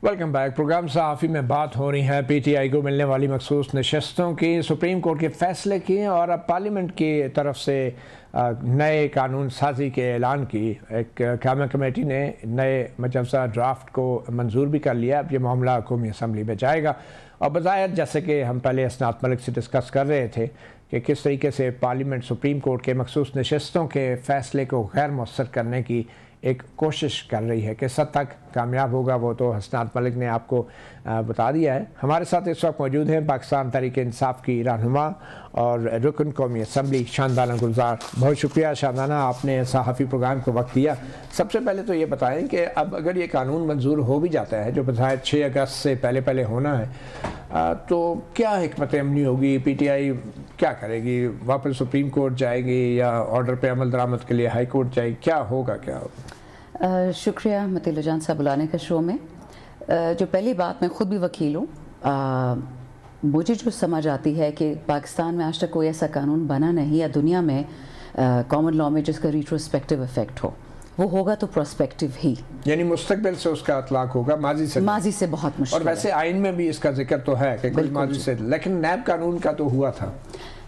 Welcome back. Programme सहाफ़ी में बात हो रही है पीटीआई को मिलने वाली मखसूस नशस्तों की, सुप्रीम कोर्ट के फैसले की और अब पार्लियामेंट की तरफ से नए कानून साजी के ऐलान की। एक कायमा कमेटी ने नए मजवज़ा ड्राफ्ट को मंजूर भी कर लिया। अब ये मामला कौमी असम्बली में जाएगा और बज़ाहिर जैसे कि हम पहले असनात मलिक से डिस्कस कर रहे थे कि किस तरीके से पार्लियामेंट सुप्रीम कोर्ट के मखसूस नशस्तों के फ़ैसले को गैर मौसर करने की एक कोशिश कर रही है। किस हद तक कामयाब होगा वो तो हसनात मलिक ने आपको बता दिया है। हमारे साथ इस वक्त मौजूद हैं पाकिस्तान तहरीक इंसाफ की रहनुमा और रुकन कौमी असम्बली शानदाना गुलजार। बहुत शुक्रिया शानदाना, आपने सहाफ़ी प्रोग्राम को वक्त दिया। सबसे पहले तो ये बताएं कि अब अगर ये कानून मंजूर हो भी जाता है, जो बज़ाहिर 6 अगस्त से पहले होना है, तो क्या हिकमत अमली होगी? पीटीआई क्या करेगी? वापस सुप्रीम कोर्ट जाएगी या ऑर्डर पे अमल दरामद के लिए हाई कोर्ट जाएगी? क्या होगा? शुक्रिया मतीला जान साहब बुलाने का शो में। जो पहली बात, मैं ख़ुद भी वकील हूँ। मुझे जो समझ आती है कि पाकिस्तान में आज तक कोई ऐसा कानून बना नहीं या दुनिया में कॉमन लॉ में जिसका रिट्रोस्पेक्टिव इफेक्ट हो। वो होगा तो प्रोस्पेक्टिव ही, यानी मुस्तकबिल से उसका इतलाक होगा, माजी से बहुत मुश्किल। और वैसे आइन में भी इसका जिक्र तो है कि कोई माजी से, लेकिन नैब कानून का तो हुआ था।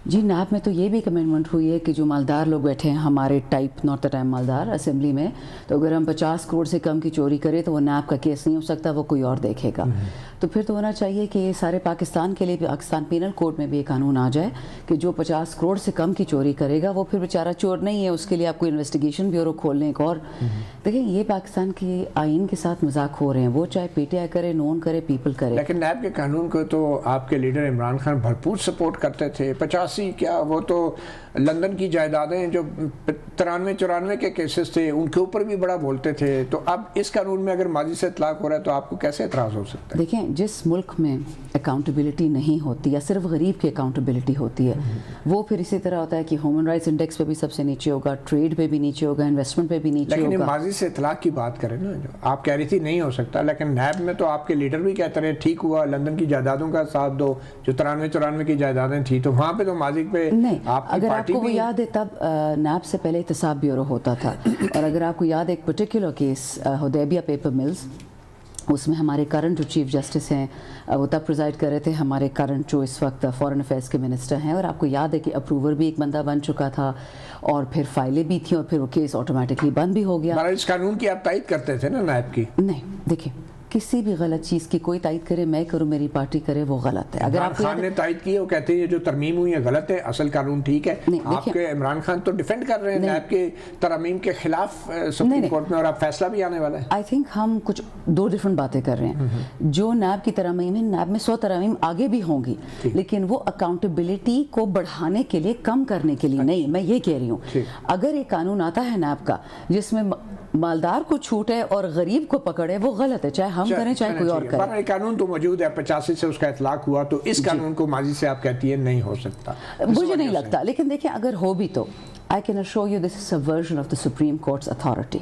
जी, नैब में तो ये भी कमेंटमेंट हुई है कि जो मालदार लोग बैठे हैं हमारे टाइप नॉट द टाइम मालदार असेंबली में, तो अगर हम 50 करोड़ से कम की चोरी करें तो वो नैब का केस नहीं हो सकता, वो कोई और देखेगा। तो फिर तो होना चाहिए कि सारे पाकिस्तान के लिए भी, पाकिस्तान पीनल कोड में भी ये कानून आ जाए कि जो 50 करोड़ से कम की चोरी करेगा वो फिर बेचारा चोर नहीं है, उसके लिए आपको इन्वेस्टिगेशन ब्यूरो खोल लें। एक और देखिए, ये पाकिस्तान के आइन के साथ मजाक हो रहे हैं, वो चाहे पीटीआई करे, नॉन करे, पीपल करे। लेकिन नैब के कानून को तो आपके लीडर इमरान खान भरपूर सपोर्ट करते थे। 85 क्या, वो तो लंदन की जायदादें जो 93-94 के केसेस थे उनके ऊपर भी बड़ा बोलते थे। तो अब इस कानून में अगर माजी से इतलाक हो रहा है तो आपको कैसे एतराज़ हो सकता है? देखें, जिस मुल्क में अकाउंटेबिलिटी नहीं होती या सिर्फ गरीब की अकाउंटेबिलिटी होती है, वो फिर इसी तरह होता है कि ह्यूमन राइट्स इंडेक्स पे भी सबसे नीचे होगा, ट्रेड पे भी नीचे होगा, इन्वेस्टमेंट पे भी नीचे होगा। लेकिन माजी से इतलाक की बात करें ना, जो आप कह रही थी नहीं हो सकता, लेकिन नैब में तो आपके लीडर भी कहते रहे ठीक हुआ, लंदन की जायदादों का साथ दो, जो 93-94 की जायदादें थी, तो वहाँ पे तो माजी पे नहीं। अगर आपको वो याद है, तब नैब से पहले एहतसाब ब्यूरो होता था। और अगर आपको याद है एक particular case Hudaibiya paper mills, उसमें हमारे करंट जो चीफ जस्टिस हैं वो तब प्रिजाइड कर रहे थे, हमारे करंट जो इस वक्त फॉरेन अफेयर्स के मिनिस्टर हैं। और आपको याद है कि अप्रूवर भी एक बंदा बन चुका था और फिर फाइलें भी थी और फिर वो केस ऑटोमेटिकली बंद भी हो गया। इस कानून की आप तायद करते थे ना नायब की? नहीं, देखिए, किसी भी गलत चीज़ की कोई तायद करे, मैं करूँ, मेरी पार्टी करे, वो गलत है। अगर आप खान ने तायद की है, वो कहते हैं जो तरमीम हुई है गलत है, असल कानून ठीक है। आपके इमरान खान तो डिफेंड कर रहे हैं नैब के तरमीम के खिलाफ सुप्रीम कोर्ट में, और अब फैसला भी आने वाला है। आई थिंक हम कुछ दो डिफरेंट बातें कर रहे हैं। जो नैब की तरमीम है, नैब में 100 तरमीम आगे भी होंगी, लेकिन वो अकाउंटेबिलिटी को बढ़ाने के लिए, कम करने के लिए नहीं। मैं ये कह रही हूँ, अगर एक कानून आता है नैब का जिसमें मालदार को छूट है और गरीब को पकड़े, वो गलत है, चाहे हम करें चाहे कोई और करे। कानून तो मौजूद है, 85 से उसका इतलाक हुआ, तो इस कानून को माजी से आप कहती है नहीं हो सकता? मुझे नहीं लगता, लेकिन देखिए अगर हो भी तो I can assure you this is subversion of the supreme courts authority.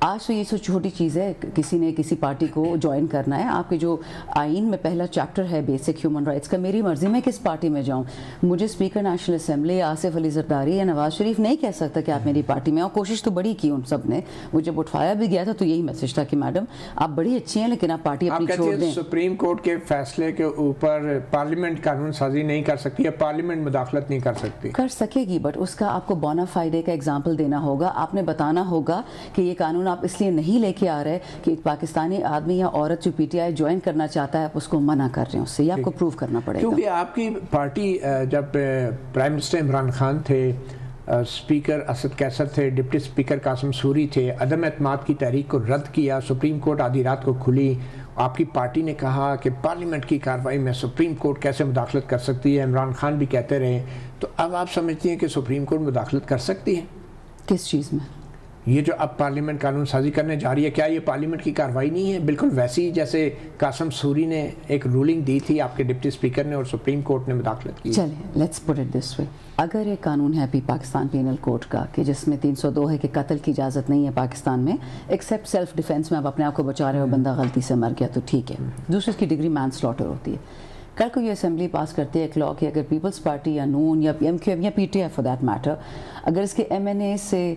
आज तो ये सो छोटी चीज़ है, किसी ने किसी पार्टी को ज्वाइन करना है, आपके जो आइन में पहला चैप्टर है बेसिक ह्यूमन राइट्स का, मेरी मर्जी में किस पार्टी में जाऊँ। मुझे speaker national assembly Asif Ali Zardari या नवाज शरीफ नहीं कह सकता कि आप मेरी पार्टी में आओ। कोशिश तो बड़ी की उन सब ने, वो जब उठाया भी गया था तो यही मैसेज था कि मैडम आप बड़ी अच्छी हैं लेकिन आप पार्टी अपनी छोड़ दें। सुप्रीम कोर्ट के फैसले के ऊपर पार्लियामेंट कानून साजी नहीं कर सकती या पार्लियामेंट मुदाखलत नहीं कर सकती? कर सकेगी, बट उसका आपको बोनाफाइडे का एग्जाम्पल देना होगा। आपने बताना होगा कि ये कानून आप इसलिए नहीं लेके आ रहे कि एक पाकिस्तानी आदमी या औरत जो पीटीआई ज्वाइन करना चाहता है आप उसको मना कर रहे हैं, उससे ये आपको प्रूव करना पड़ेगा। क्योंकि आपकी पार्टी जब प्राइम मिनिस्टर इमरान खान थे, स्पीकर असद कैसर थे, डिप्टी स्पीकर कासिम सूरी थे, अदम एतमाद की तहरीक को रद्द किया, सुप्रीम कोर्ट आधी रात को खुली, आपकी पार्टी ने कहा कि पार्लियामेंट की कार्रवाई में सुप्रीम कोर्ट कैसे मुदाखलत कर सकती है, इमरान खान भी कहते रहे। तो अब आप समझती हैं कि सुप्रीम कोर्ट मुदाखलत कर सकती है? किस चीज़ में? ये जो अब पार्लियामेंट कानून साजी करने जा रही है, क्या ये पार्लियामेंट की कार्रवाई नहीं है? बिल्कुल वैसी ही जैसे कासिम सूरी ने एक रूलिंग दी थी, आपके डिप्टी स्पीकर ने, और सुप्रीम कोर्ट ने मुदाखलत की। चलिए let's put it this way, अगर एक कानून है अभी पाकिस्तान पीनल कोड का कि जिसमें 302 है कि कत्ल की इजाज़त नहीं है पाकिस्तान में, एक्सेप्ट सेल्फ डिफेंस में आप अपने आप को बचा रहे हो, बंदा गलती से मर गया तो ठीक है, दूसरी की डिग्री मैन स्लॉटर होती है। کل کو یہ اسمبلی پاس کرتی ہے ایک لا کہ اگر پیپلز پارٹی یا نون یا ایم کیو ایم یا P T I for that matter اگر اس کے ایم این اے سے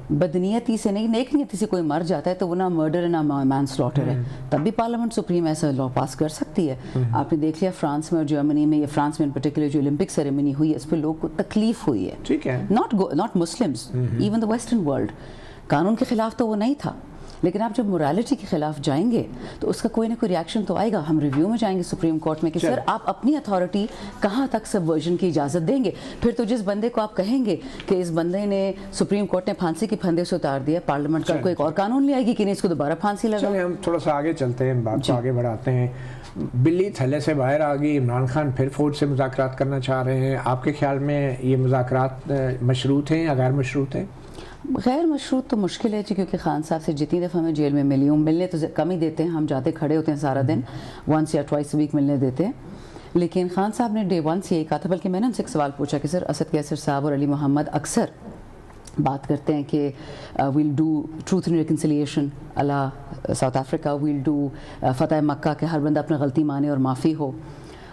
بدنیتی سے نہیں نیک نیتی سے کوئی مر جاتا ہے تو وہ نہ مرڈر ہے نہ مین سلاٹر ہے, تب بھی پارلیمنٹ سپریم ایسا لا پاس کر سکتی ہے. آپ نے دیکھ لیا فرانس میں اور جرمنی میں, یا فرانس میں ان پرٹیکولر جو اولمپک سیریمنی ہوئی ہے اس پہ لوگوں کو تکلیف ہوئی ہے, ٹھیک ہے, not Muslims, even the western world. قانون کے خلاف تو وہ نہیں تھا, لیکن آپ جب مورالٹی کے خلاف جائیں گے تو اس کا کوئی نہ کوئی ریاکشن تو آئے گا. ہم ریویو میں جائیں گے سپریم کورٹ میں کہ سر آپ اپنی اتھارٹی کہاں تک سبورژن کی اجازت دیں گے. پھر تو جس بندے کو آپ کہیں گے کہ اس بندے نے سپریم کورٹ نے پھانسی کے پھندے سے اتار دیا, پارلیمنٹ کا کوئی ایک اور قانون لے آئے گی کہ نہیں اس کو دوبارہ پھانسی لگا. ہم تھوڑا سا آگے چلتے ہیں, بات کو آگے بڑھاتے ہیں. بلی تھلے سے باہر آ گئی, عمران خان پھر فوج سے مذاکرات کرنا چاہ رہے ہیں. آپ کے خیال میں یہ مذاکرات مشروط ہیں یا غیر مشروط ہیں؟ غیر مشروط تو مشکل ہے جی, کیونکہ خان صاحب سے جتنی دفعہ میں جیل میں ملی ہوں, ملنے تو کم ہی دیتے ہیں, ہم جاتے کھڑے ہوتے ہیں سارا دن, ونس یا ٹوائس ویک ملنے دیتے ہیں. لیکن خان صاحب نے ڈے ون سے یہی کہا تھا, بلکہ میں نے ان سے ایک سوال پوچھا کہ سر اسد کیسر صاحب اور علی محمد اکثر بات کرتے ہیں کہ we'll do truth and reconciliation الا ساؤتھ افریقہ, ویل ڈو فتح مکہ, کہ ہر بندہ اپنا غلطی مانے اور معافی ہو.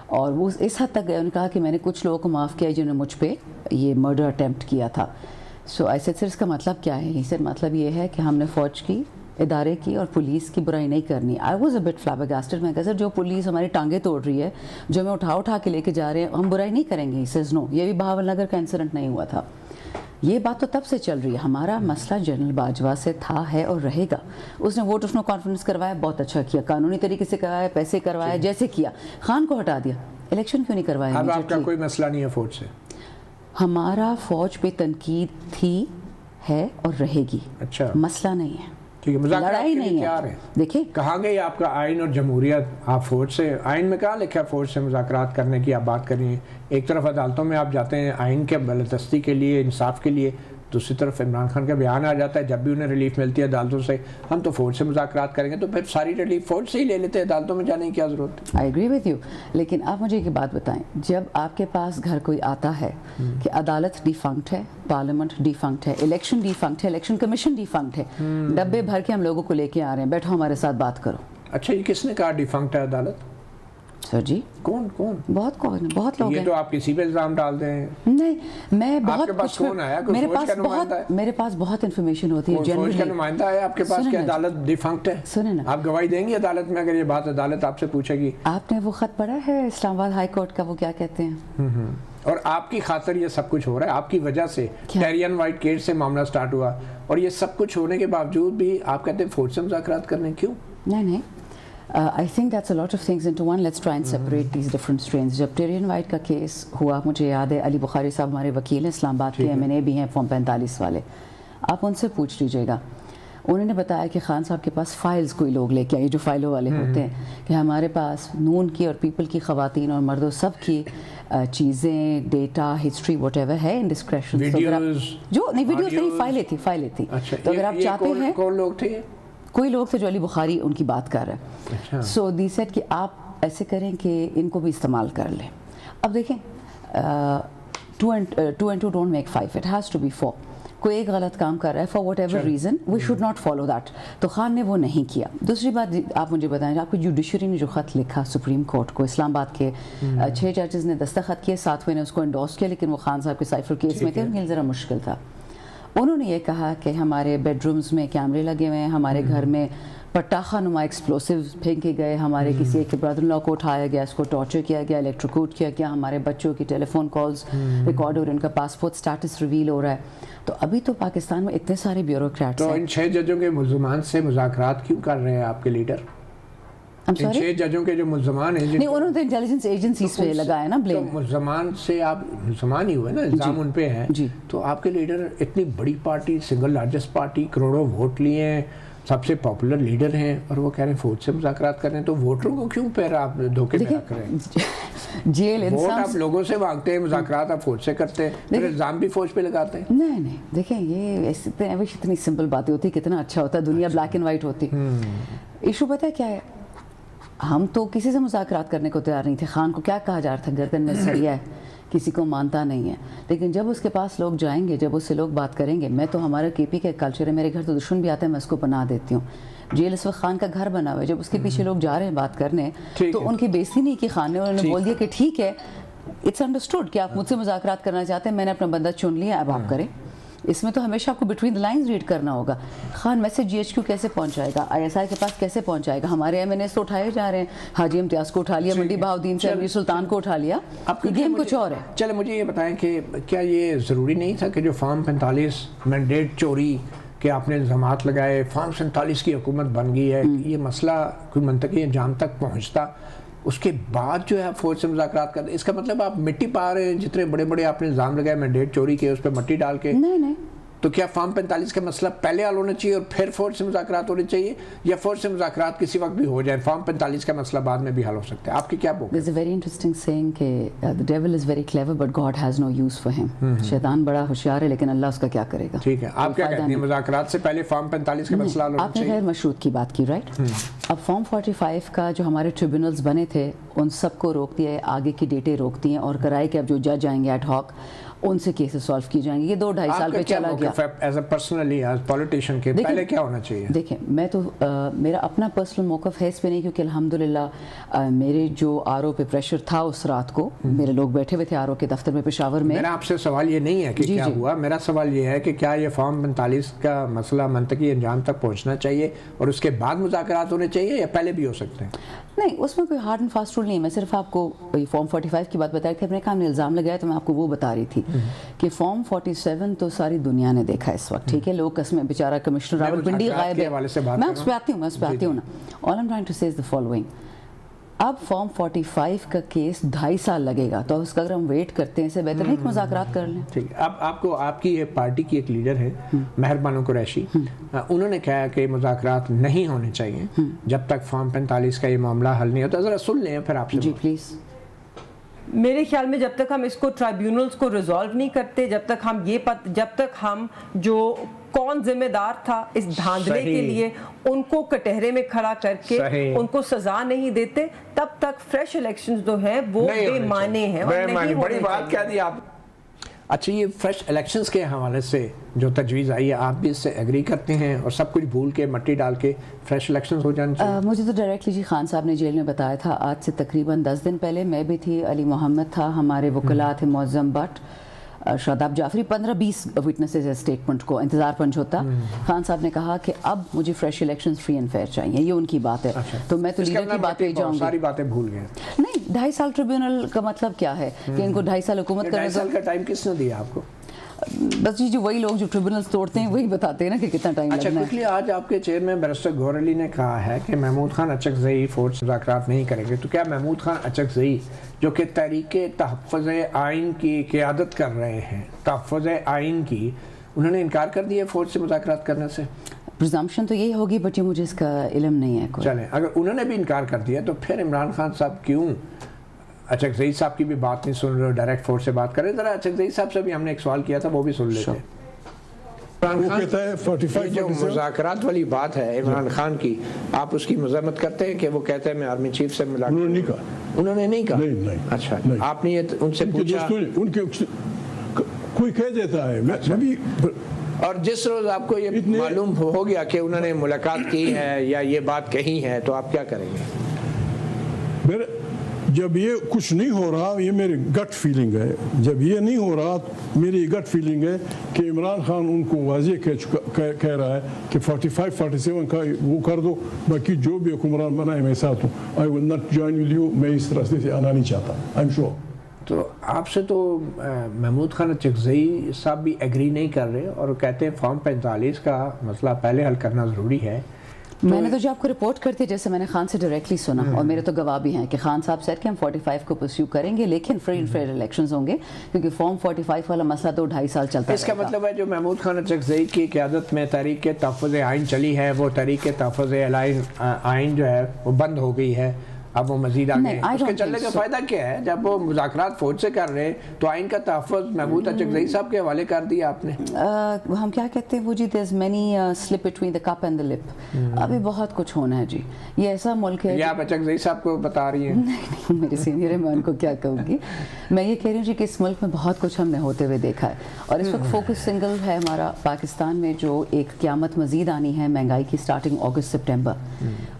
اور وہ اس حد تک گئے, انہوں نے کہا کہ میں نے کچھ لوگوں کو معاف کیا جنہوں نے مجھ پہ یہ مرڈر اٹیمپٹ کیا تھا. سو ایسے سر اس کا مطلب کیا ہے؟ یہ سر مطلب یہ ہے کہ ہم نے فوج کی, ادارے کی اور پولیس کی برائی نہیں کرنی. I was a bit flabbergasted. میں کہا سر جو پولیس ہماری ٹانگیں توڑ رہی ہے, جو ہمیں اٹھا کے لے کے جا رہے ہیں, ہم برائی نہیں کریں گے. ہی سیز نو, یہ بھی بہاول نگر کا انسیڈنٹ نہیں ہوا تھا. یہ بات تو تب سے چل رہی ہے. ہمارا مسئلہ جنرل باجوہ سے تھا, ہے اور رہے گا. اس نے ووٹ آف نو کانفیڈنس کروایا, بہت اچھا کیا, قانونی طریقے سے کروایا, پیسے کروایا, جیسے کیا. خان کو ہٹا دیا, الیکشن کیوں نہیں کروایا؟ اب آپ کا کوئی مسئلہ نہیں ہے فوج سے؟ ہمارا فوج پہ تنقید تھی, ہے اور رہے گی. اچھا, مسئلہ نہیں ہے, ٹھیک ہے. مذاکرات لڑائی نہیں ہے. دیکھیں کہاں گئی آپ کا آئین اور جمہوریت؟ آپ فوج سے, آئین میں کہاں لکھا ہے فوج سے مذاکرات کرنے کی آپ بات کر رہی ہیں؟ ایک طرف عدالتوں میں آپ جاتے ہیں آئین کے بالادستی کے لیے, انصاف کے لیے, دوسری طرف عمران خان کا بیان آ جاتا ہے جب بھی انہیں ریلیف ملتی ہے عدالتوں سے, ہم تو فوج سے مذاکرات کریں گے, تو پھر ساری ریلیف فوج سے ہی لے لیتے ہیں, عدالتوں میں جانے کی کیا ضرورت ہے؟ I agree with you. لیکن آپ مجھے ایک بات بتائیں, جب آپ کے پاس گھر کوئی آتا ہے کہ عدالت ڈیفنکٹ ہے, پارلیمنٹ ڈیفنکٹ ہے, الیکشن ڈیفنکٹ ہے, الیکشن کمیشن ڈیفنکٹ ہے, ڈبے بھر کے ہم لوگوں کو لے کے آ رہے ہیں, بیٹھو ہمارے ساتھ بات کرو. اچھا, یہ کس نے کہا ڈیفنکٹ ہے عدالت؟ سر جی کون بہت لوگ یہ ہیں. تو آپ کسی پہ الزام ڈالتے ہیں. نہیں, میں بہت آپ کے پاس کون آیا؟ میرے پاس بہت انفارمیشن ہوتی ہے. فوج کا نمائندہ ہے آپ کے پاس کہ عدالت ڈیفنکٹ ہے؟ سنیں نا, آپ گواہی دیں گی عدالت میں اگر یہ بات عدالت آپ سے پوچھے گی؟ آپ نے وہ خط پڑھا ہے اسلام آباد ہائی کورٹ کا, وہ کیا کہتے ہیں؟ اور آپ کی خاطر یہ سب کچھ ہو رہا ہے, آپ کی وجہ سے ٹیرین وائٹ کیس سے معاملہ سٹارٹ ہوا, اور یہ سب کچھ ہونے کے باوجود بھی آپ کہتے ہیں فوج سے مذاکرات کرنے, کیوں؟ نہیں, I think that's a lot of things into one. Let's try and separate these different strains. جب ٹیرین وائٹ کا کیس ہوا, مجھے یاد ہے علی بخاری صاحب ہمارے وکیل ہیں, اسلام آباد کے ایم این اے بھی ہیں, فارم 45 والے, آپ ان سے پوچھ لیجیے گا. انہوں نے بتایا کہ خان صاحب کے پاس فائلز کوئی لوگ لے کے آئے, جو فائلوں والے ہوتے ہیں, کہ ہمارے پاس نون کی اور پیپل کی خواتین اور مردوں سب کی چیزیں, ڈیٹا, ہسٹری, واٹ ایور ہے, انڈسکریشن. جو نہیں ویڈیوز نہیں, فائلیں تھی. تو اگر آپ چاہتے ہیں, کون لوگ تھے؟ کوئی لوگ تھے جو علی بخاری ان کی بات کر رہے ہیں. سو دی سیٹ کہ آپ ایسے کریں کہ ان کو بھی استعمال کر لیں. اب دیکھیں, 2 and 2 don't make 5, it has to be 4. کوئی ایک غلط کام کر رہا ہے for whatever reason, we should not follow that. تو خان نے وہ نہیں کیا. دوسری بات آپ مجھے بتائیں, آپ کو جوڈیشری نے جو خط لکھا سپریم کورٹ کو, اسلام آباد کے 6 ججز نے دستخط کیے, 7ویں نے اس کو انڈورس کیا, لیکن وہ خان صاحب کے سائفر کیس میں تھے, ان کے لیے ذرا مشکل تھا. انہوں نے یہ کہا کہ ہمارے بیڈ رومز میں کیمرے لگے ہوئے ہیں, ہمارے گھر میں پٹاخہ نما ایکسپلوسیوز پھینکے گئے, ہمارے کسی ایک برادر ان لا کو اٹھایا گیا, اس کو ٹارچر کیا گیا, الیکٹروکوٹ کیا گیا, ہمارے بچوں کی ٹیلی فون کالز ریکارڈ ہو رہے ہیں, ان کا پاسپورٹ سٹیٹس ریویل ہو رہا ہے. تو ابھی تو پاکستان میں اتنے سارے بیوروکریٹس ہیں. تو ان 6 ججوں کے ملزمان سے مذاکرات کیوں کر رہے ہیں آپ کے لیڈر؟ ان 6 ججوں کے جو ملزمان ہیں, نہیں انہوں نے انٹیلیجنس ایجنسیز پہ لگایا نا بلیم. تو ملزمان سے آپ ملزمان ہی ہوئے نا, الزام ان پہ ہیں. تو آپ کے لیڈر اتنی بڑی پارٹی, سنگل لارجسٹ پارٹی, کروڑوں ووٹ لیے ہیں, سب سے پاپولر لیڈر ہیں, اور وہ کہہ رہے ہیں فوج سے مذاکرات کر رہے ہیں. تو ووٹروں کو کیوں پھر آپ دھوکے میں رکھ رہے ہیں؟ جیل ووٹ آپ لوگوں سے مانگتے ہیں, مذاکرات آپ فوج سے کرتے ہیں, پھر الزام بھی فوج پہ لگاتے ہیں. نہیں, دیکھیں یہ اتنی سمپل باتیں ہوتی, کتنا اچھا ہوتا ہے, دنیا بلیک اینڈ وائٹ ہوتی. ایشو پتہ ہے کیا ہے, ہم تو کسی سے مذاکرات کرنے کو تیار نہیں تھے. خان کو کیا کہا جا رہا تھا, گردن میں سریا ہے, کسی کو مانتا نہیں ہے. لیکن جب اس کے پاس لوگ جائیں گے, جب اس سے لوگ بات کریں گے, میں تو ہمارا کے پی کا کلچر ہے, میرے گھر تو دشمن بھی آتا ہے, میں اس کو پناہ دیتی ہوں. जेल इस वक्त खान का घर बना हुआ है, जब उसके पीछे लोग जा रहे हैं बात करने तो उनकी बेइज्जती नहीं की खान ने, उन्होंने बोल दिया कि ठीक है, इट्स अंडरस्टूड कि आप मुझसे मुज़ाकरात करना चाहते हैं, मैंने अपना बंदा चुन लिया, अब आप करें। इसमें तो हमेशा आपको बिटवीन द लाइंस रीड करना होगा। खान मैसेज GHQ कैसे पहुंचाएगा, ISI के पास कैसे पहुंचाएगा? हमारे MNAs तो उठाए जा रहे हैं, हाजी इम्तियाज को उठा लिया, मंडी बहाउद्दीन से अमीर सुल्तान को उठा लिया, ये गेम कुछ और है। चले मुझे ये बताएं कि क्या ये ज़रूरी नहीं था कि जो फॉर्म 45 मैंडेट चोरी के आपने इल्ज़ामात लगाए, फॉर्म 47 की हुकूमत बन गई है, ये मसला कोई मंतकी अंजाम तक पहुँचता, उसके बाद जो है फौज से मुज़ाकरात करते? इसका मतलब आप मिट्टी पा रहे हैं, जितने बड़े बड़े आपने इल्ज़ाम लगाए मैंडेट चोरी के, उस पर मिट्टी डाल के? नहीं। तो क्या फॉर्म 45 का मसला पहले हल होना चाहिए और फिर फौज से मुज़ाकरात होने चाहिए, या फौज से मुज़ाकरात किसी वक्त भी हो जाए, फॉर्म 45 का मसला बाद में भी हल हो सकता है? आपकी क्या बोल? There's a very interesting saying कि the devil is very clever but God has no use for him. शैतान बड़ा होशियार है लेकिन अल्लाह उसका क्या करेगा। ठीक है, आप क्या कहते हैं, मुज़ाकरात से पहले फॉर्म 45 का मसला हल होना आपने चाहिए? गैर मशरूत की बात की, राइट? अब फॉर्म 45 का जो हमारे ट्रिब्यूनल्स बने थे उन सबको रोक दिया है, आगे की डेटें रोक दी हैं और कराए कि अब जो जज आएंगे एड हॉक उनसे केसेस सॉल्व किए जाएंगे। ये 2-2.5 साल पे चला गया। As a personally as politician के पहले क्या होना चाहिए? देखें, मैं तो मेरा अपना पर्सनल मौक़िफ़ है इस पे नहीं, क्योंकि अल्हम्दुलिल्लाह मेरे जो आरओ पे प्रेशर था उस रात को, मेरे लोग बैठे हुए थे आरओ के दफ्तर में पेशावर में। मेरा आपसे सवाल ये नहीं है कि क्या हुआ, मेरा सवाल ये है कि क्या ये फॉर्म 45 का मसला मंतकी अंजाम तक पहुँचना चाहिए और उसके बाद मुज़ाकरात होने चाहिए, या पहले भी हो सकते हैं? नहीं, उसमें कोई हार्ड एंड फास्ट रूल नहीं है। मैं सिर्फ आपको फॉर्म 45 की बात बताया कि अपने काम ने इल्ज़ाम लगाया, तो मैं आपको वो बता रही थी कि फॉर्म 47 तो सारी दुनिया ने देखा इस वक्त, ठीक है? लोग कसमें बेचारा कमिश्नर रावलपिंडी गायब है, मैं उस पर आती हूँ ना। All I am trying to say is the following, अब फॉर्म 45 का केस 2.5 साल लगेगा, तो उसका अगर हम वेट करते हैं इससे बेहतर नहीं कि मुज़ाकरात कर लें। ठीक है, अब आपको आपकी पार्टी की एक लीडर है महर बानो कुरैशी, उन्होंने कहा कि मुज़ाकरात नहीं होने चाहिए जब तक फॉर्म 45 का ये मामला हल नहीं होता। ज़रा सुन लें फिर आपसे। जी प्लीज़। मेरे ख्याल में जब तक हम इसको ट्राइब्यूनल्स को रिजॉल्व नहीं करते, जब तक हम जो कौन जिम्मेदार था इस धांधले के लिए उनको कटहरे में खड़ा करके उनको सजा नहीं देते, तब तक फ्रेश इलेक्शंस जो हैं वो बेमाने हैं। बड़ी बात कह दी आप। अच्छा, ये फ्रेश इलेक्शंस के हवाले से जो तजवीज़ आई है, आप भी इससे एग्री करते हैं और सब कुछ भूल के मट्टी डाल के फ्रेश इलेक्शंस हो जाने चाहिए? मुझे तो डायरेक्टली जी खान साहब ने जेल में बताया था, आज से तकरीबन 10 दिन पहले मैं भी थी, अली मोहम्मद था, हमारे वकला थे मौज़म भट्ट, शादाब जाफरी, 15-20 विटनेसेस है स्टेटमेंट को, इंतजार पंच होता। खान साहब ने कहा कि अब मुझे fresh elections free and fair चाहिए, ये उनकी बात है। अच्छा, तो मैं तो लीडर की बात पे जाऊंगी। सारी बातें भूल गए। नहीं, 2.5 साल ट्रिब्यूनल का मतलब क्या है कि इनको 2.5 साल हुकूमत करने 2.5 साल का टाइम किसने दिया आपको? बस जी, जो वही लोग जो ट्रिब्यूनल्स तोड़ते हैं वही बताते हैं ना कि कितना टाइम लगना है। क्विकली, आज आपके चेयरमैन बैरिस्टर गौहर अली ने कहा है कि महमूद खान अचकज़ई फौज से मुज़ाकरात नहीं करेंगे, तो क्या महमूद खान अचकज़ई जो कि तहरीके तहफ़्फ़ुज़ आइन की क़यादत कर रहे हैं, तहफ़्फ़ुज़ आइन की, उन्होंने इनकार कर दिया फौज से मुज़ाकरात करने से? प्रिजम्पशन तो यही होगी, बट ये मुझे इसका इल्म नहीं है कोई। चलें, अगर उन्होंने भी इनकार कर दिया तो फिर इमरान खान साहब क्यों अचकज़ई साहब की भी बात नहीं सुन रहे हो, डायरेक्ट फोर्स से बात करें? ज़रा अचकज़ई साहब से भी हमने एक सवाल किया था, वो भी सुन लेते हैं। वो कहता है 45 जो मुज़ाकरात वाली बात है इमरान खान की, आप उसकी मज़म्मत करते हैं कि वो कहते हैं मैं आर्मी चीफ से मिला? उन्होंने नहीं कहा। उन्होंने नहीं कहा? नहीं। अच्छा, आपने ये उनसे पूछा? उनके कोई कह देता है, मैं भी। और जिस रोज आपको ये मालूम हो गया कि उन्होंने मुलाकात की है या ये बात कही है, तो आप क्या करेंगे? जब ये कुछ नहीं हो रहा, ये मेरी गट फीलिंग है, जब ये नहीं हो रहा मेरी गट फीलिंग है कि इमरान खान उनको वाज़ेह कह रहा है कि 45-47 का वो कर दो, बाकी जो भी हुक्मरान बना है मैं साथ हूँ, I will not join with you, मैं इस रास्ते से आना नहीं चाहता, आई एम श्योर। तो आपसे तो महमूद खान अचकज़ई साहब भी एग्री नहीं कर रहे और कहते हैं फॉर्म 45 का मसला पहले हल करना ज़रूरी है। मैंने तो जो आपको रिपोर्ट करती है, जैसे मैंने खान से डायरेक्टली सुना और मेरे तो गवाह भी हैं कि खान साहब सेट कि हम 45 को परस्यू करेंगे, लेकिन फ्री एंड फेयर इलेक्शंस होंगे, क्योंकि फॉर्म 45 वाला मसला तो 2.5 साल चलता है। इसका मतलब है जो महमूद खान अचकज़ई की क़यादत में तहरीक तहफ़्फ़ुज़ आइन चली है, वो तहरीक तहफ़्फ़ुज़ आइन जो है वो बंद हो गई है, اب وہ مزید آگے I اس کے don't چلنے think کا so. فائدہ کیا ہے؟ جب وہ مذاکرات فوج سے کر رہے تو آئین کا تحفظ محمود اچکزئی صاحب کے حوالے کر دیا آپ نے. ہم کیا کہتے ہیں وہ جی there's many slip between the cup and the lip. ابھی بہت کچھ ہونا ہے جی. یہ ایسا ملک ہے. یہ آپ اچکزئی صاحب کو بتا رہی ہیں؟ نہیں میرے سینئر ہے، میں ان کو کیا کہوں گی. میں یہ کہہ رہی ہوں جی کہ اس ملک میں بہت کچھ ہم نے ہوتے ہوئے دیکھا ہے، اور اس وقت فوکس سنگل ہے ہمارا پاکستان میں جو ایک قیامت مزید آنی ہے مہنگائی کی اسٹارٹنگ اگست سپٹمبر.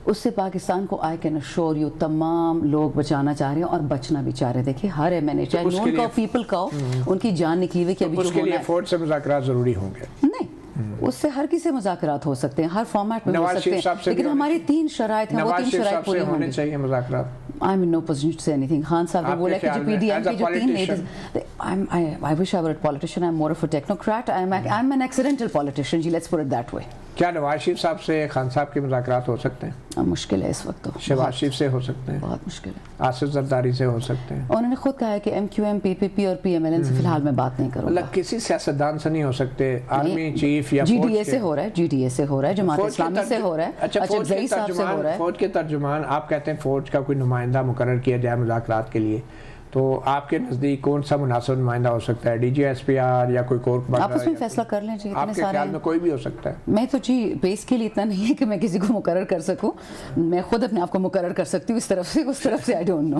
اس سے پاکستان کو آئی کین اشور یو تمام لوگ بچانا چاہ رہے ہیں اور بچنا بھی چاہ رہے ہیں. دیکھیے ہر ایم این اے چاہے نون کا پیپل کا ہو، ان کی جان نکلی ہوئی کہ ابھی جو اس کے لیے فوج سے مذاکرات ضروری ہوں گے. نہیں اس سے ہر کسی مذاکرات ہو سکتے ہیں، ہر فارمیٹ میں ہو سکتے ہیں، لیکن ہماری 3 شرائط ہیں، وہ 3 شرائط پوری ہونے چاہیے مذاکرات. I'm in no position to say anything. Khan صاحب نے بولا کہ جو پی ڈی ایم کی جو 3 leaders, I wish I were a politician. I'm more of a technocrat. I'm an accidental politician. Let's put it that way. کیا نواز شریف صاحب سے خان صاحب کے مذاکرات ہو سکتے ہیں؟ مشکل ہے اس وقت. تو شہباز شریف سے ہو سکتے ہیں، بہت مشکل ہے. آصف زرداری سے ہو سکتے ہیں. انہوں نے خود کہا ہے کہ ایم کیو ایم، پی پی پی اور پی ایم ایل این سے فی الحال میں بات نہیں کروں گا. مطلب کسی سیاستدان سے نہیں ہو سکتے؟ آرمی چیف یا جی ڈی اے سے ہو رہا ہے، جی ڈی اے سے ہو رہا ہے، جماعت اسلامی سے ہو رہا ہے. اچھا اچکزئی صاحب سے ہو رہا ہے. فوج کے ترجمان آپ کہتے ہیں فوج کا کوئی نمائندہ مقرر کیا جائے مذاکرات کے لیے، تو آپ کے نزدیک کون سا مناسب نمائندہ ہو سکتا ہے؟ D G S P R یا کوئی کورک؟ آپ اس میں فیصلہ کر لیں جی. آپ کے خیال میں کوئی بھی ہو سکتا ہے؟ میں تو جی بیس کے لیے اتنا نہیں ہے کہ میں کسی کو مقرر کر سکوں، میں خود اپنے آپ کو مقرر کر سکتی ہوں اس طرف سے، اس طرف سے آئی ڈونٹ نو.